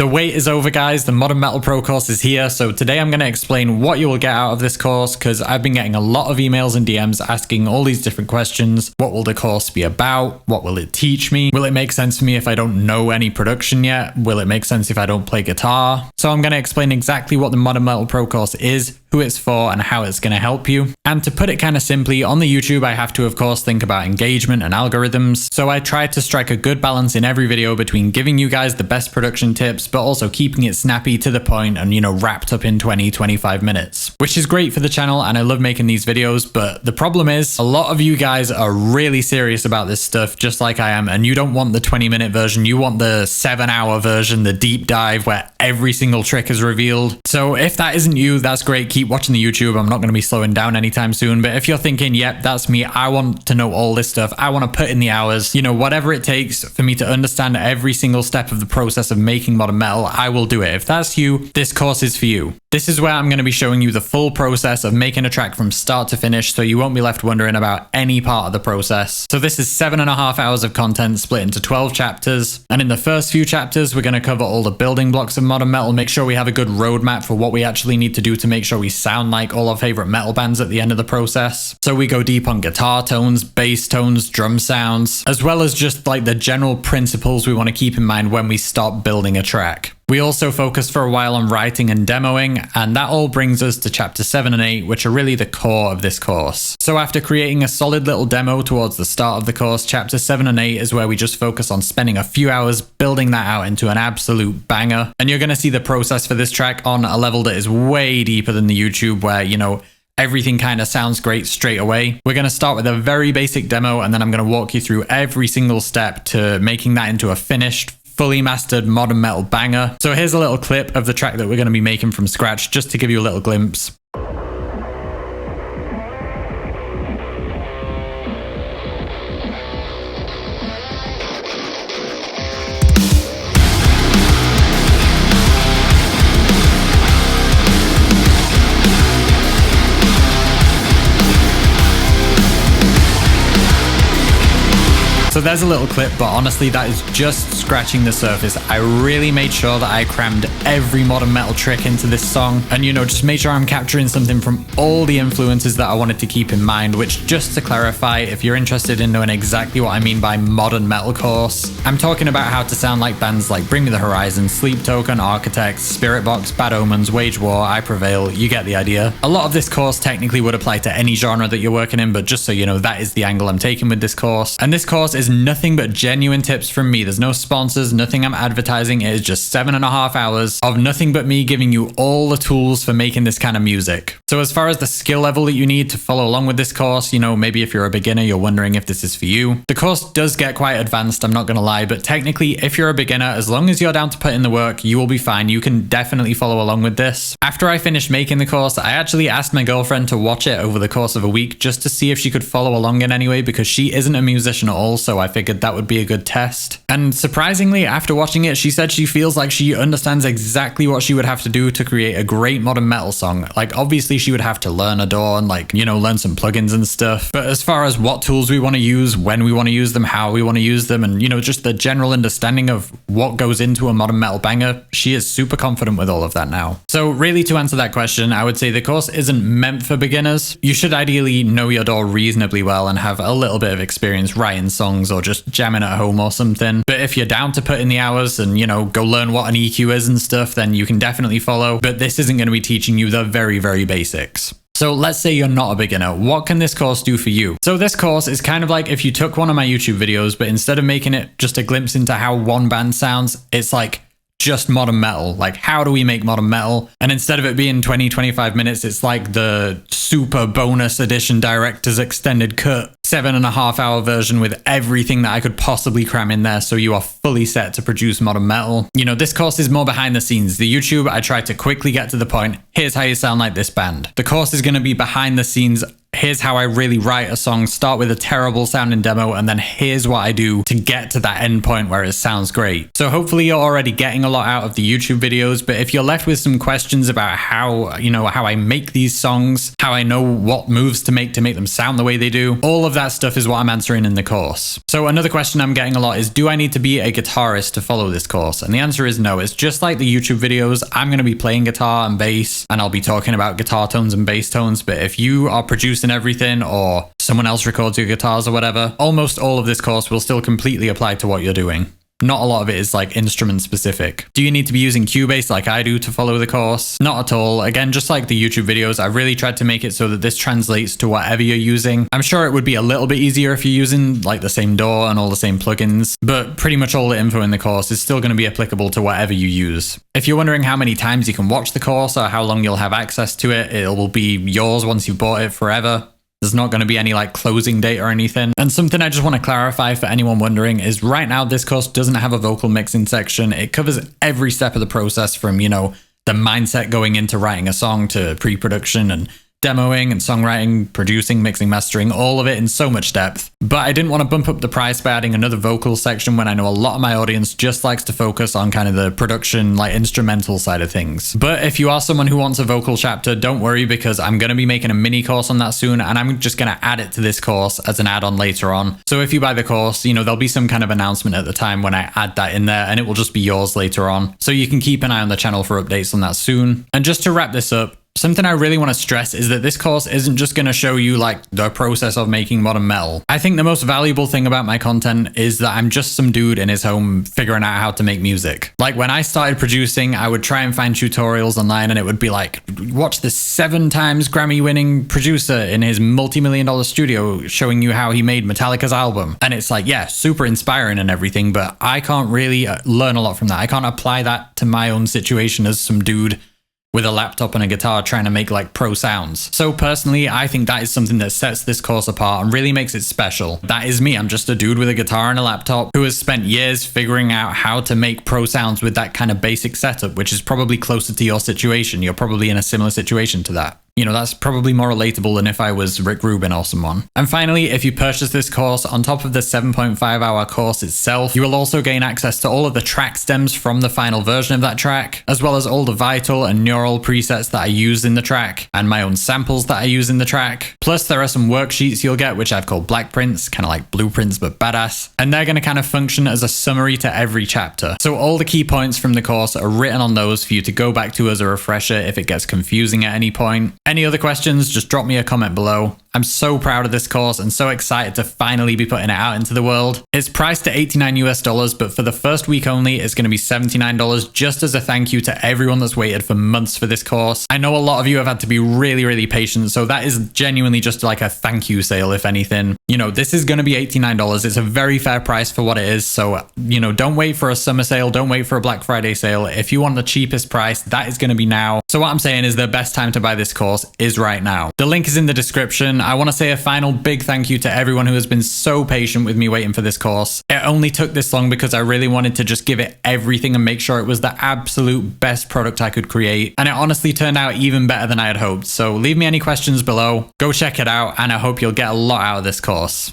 The wait is over, guys. The Modern Metal Pro course is here. So today I'm going to explain what you will get out of this course, because I've been getting a lot of emails and DMs asking all these different questions. What will the course be about? What will it teach me? Will it make sense for me if I don't know any production yet? Will it make sense if I don't play guitar? So I'm going to explain exactly what the Modern Metal Pro course is, who it's for, and how it's going to help you. And to put it kind of simply, on the YouTube, I have to, of course, think about engagement and algorithms. So I try to strike a good balance in every video between giving you guys the best production tips, but also keeping it snappy to the point and, wrapped up in 20-25 minutes, which is great for the channel. And I love making these videos. But the problem is a lot of you guys are really serious about this stuff, just like I am. And you don't want the 20-minute version. You want the 7-hour version, the deep dive where every single trick is revealed. So if that isn't you, that's great. Keep watching the YouTube. I'm not going to be slowing down anytime soon. But if you're thinking, yep, that's me, I want to know all this stuff, I want to put in the hours, whatever it takes for me to understand every single step of the process of making modern metal, I will do it. If that's you, this course is for you. This is where I'm going to be showing you the full process of making a track from start to finish, so you won't be left wondering about any part of the process. So this is 7.5 hours of content split into 12 chapters. And in the first few chapters, we're going to cover all the building blocks of modern metal, make sure we have a good roadmap for what we actually need to do to make sure we sound like all our favorite metal bands at the end of the process. So we go deep on guitar tones, bass tones, drum sounds, as well as just like the general principles we want to keep in mind when we start building a track. We also focus for a while on writing and demoing, and that all brings us to chapter 7 and 8, which are really the core of this course. So after creating a solid little demo towards the start of the course, chapter 7 and 8 is where we just focus on spending a few hours building that out into an absolute banger. And you're going to see the process for this track on a level that is way deeper than the YouTube, where, everything kind of sounds great straight away. We're going to start with a very basic demo, and then I'm going to walk you through every single step to making that into a finished, fully mastered modern metal banger. So here's a little clip of the track that we're going to be making from scratch, just to give you a little glimpse. So there's a little clip, but honestly, that is just scratching the surface. I really made sure that I crammed every modern metal trick into this song, and just made sure I'm capturing something from all the influences that I wanted to keep in mind, which, just to clarify, if you're interested in knowing exactly what I mean by modern metal course, I'm talking about how to sound like bands like Bring Me the Horizon, Sleep Token, Architects, Spirit Box, Bad Omens, Wage War, I Prevail, you get the idea. A lot of this course technically would apply to any genre that you're working in, but just so you know, that is the angle I'm taking with this course. And this course is nothing but genuine tips from me. There's no sponsors, nothing I'm advertising. It is just 7.5 hours of nothing but me giving you all the tools for making this kind of music. So as far as the skill level that you need to follow along with this course, maybe if you're a beginner, you're wondering if this is for you. The course does get quite advanced, I'm not going to lie, but technically, if you're a beginner, as long as you're down to put in the work, you will be fine. You can definitely follow along with this. After I finished making the course, I actually asked my girlfriend to watch it over the course of a week, just to see if she could follow along in any way, because she isn't a musician at all, so I figured that would be a good test. And surprisingly, after watching it, she said she feels like she understands exactly what she would have to do to create a great modern metal song. Like, obviously she would have to learn Adore and learn some plugins and stuff. But as far as what tools we want to use, when we want to use them, how we want to use them, and just the general understanding of what goes into a modern metal banger, she is super confident with all of that now. So really, to answer that question, I would say the course isn't meant for beginners. You should ideally know your Adore reasonably well and have a little bit of experience writing songs or just jamming at home or something. But if you're down to put in the hours and, go learn what an EQ is and stuff, then you can definitely follow. But this isn't going to be teaching you the very, very basics. So let's say you're not a beginner. What can this course do for you? So this course is kind of like if you took one of my YouTube videos, but instead of making it just a glimpse into how one band sounds, it's like just modern metal. Like, how do we make modern metal? And instead of it being 20-25 minutes, it's like the super bonus edition director's extended cut 7.5 hour version with everything that I could possibly cram in there, so you are fully set to produce modern metal. This course is more behind the scenes. The YouTube, I try to quickly get to the point. Here's how you sound like this band. The course is going to be behind the scenes. here's how I really write a song, start with a terrible sounding demo, and then here's what I do to get to that end point where it sounds great. So hopefully you're already getting a lot out of the YouTube videos, but if you're left with some questions about how, how I make these songs, how I know what moves to make them sound the way they do, all of that stuff is what I'm answering in the course. So another question I'm getting a lot is, do I need to be a guitarist to follow this course? And the answer is no. It's just like the YouTube videos. I'm going to be playing guitar and bass, and I'll be talking about guitar tones and bass tones, but if you are producing everything or someone else records your guitars or whatever, almost all of this course will still completely apply to what you're doing. Not a lot of it is like instrument specific. Do you need to be using Cubase like I do to follow the course? Not at all. Again, just like the YouTube videos, I really tried to make it so that this translates to whatever you're using. I'm sure it would be a little bit easier if you're using like the same DAW and all the same plugins, but pretty much all the info in the course is still going to be applicable to whatever you use. If you're wondering how many times you can watch the course or how long you'll have access to it, it will be yours once you've bought it forever. There's not going to be any like closing date or anything. And something I just want to clarify for anyone wondering is right now this course doesn't have a vocal mixing section. It covers every step of the process from, the mindset going into writing a song to pre-production and demoing and songwriting, producing, mixing, mastering, all of it in so much depth. But I didn't want to bump up the price by adding another vocal section when I know a lot of my audience just likes to focus on kind of the production, like instrumental side of things. But if you are someone who wants a vocal chapter, don't worry, because I'm going to be making a mini course on that soon, and I'm just going to add it to this course as an add-on later on. So if you buy the course, there'll be some kind of announcement at the time when I add that in there, and it will just be yours later on. So you can keep an eye on the channel for updates on that soon. And just to wrap this up, something I really want to stress is that this course isn't just going to show you like the process of making modern metal. I think the most valuable thing about my content is that I'm just some dude in his home figuring out how to make music. Like when I started producing, I would try and find tutorials online and it would be like, watch this 7 times Grammy winning producer in his multi-million-dollar studio showing you how he made Metallica's album. And it's like, yeah, super inspiring and everything, but I can't really learn a lot from that. I can't apply that to my own situation as some dude with a laptop and a guitar trying to make like pro sounds. So personally, I think that is something that sets this course apart and really makes it special. That is me. I'm just a dude with a guitar and a laptop who has spent years figuring out how to make pro sounds with that kind of basic setup, which is probably closer to your situation. You're probably in a similar situation to that. That's probably more relatable than if I was Rick Rubin or someone. And finally, if you purchase this course, on top of the 7.5-hour course itself, you will also gain access to all of the track stems from the final version of that track, as well as all the vital and neural presets that I use in the track, and my own samples that I use in the track. Plus, there are some worksheets you'll get, which I've called black prints, kind of like blueprints, but badass. And they're going to kind of function as a summary to every chapter. So all the key points from the course are written on those for you to go back to as a refresher if it gets confusing at any point. Any other questions, just drop me a comment below. I'm so proud of this course and so excited to finally be putting it out into the world. It's priced at $89 US, but for the first week only, it's going to be $79 just as a thank you to everyone that's waited for months for this course. I know a lot of you have had to be really, really patient, so that is genuinely just like a thank you sale, if anything. This is going to be $89. It's a very fair price for what it is, so, don't wait for a summer sale, don't wait for a Black Friday sale. If you want the cheapest price, that is going to be now. So what I'm saying is the best time to buy this course is right now. The link is in the description. I want to say a final big thank you to everyone who has been so patient with me waiting for this course. It only took this long because I really wanted to just give it everything and make sure it was the absolute best product I could create. And it honestly turned out even better than I had hoped. So leave me any questions below. Go check it out, and I hope you'll get a lot out of this course.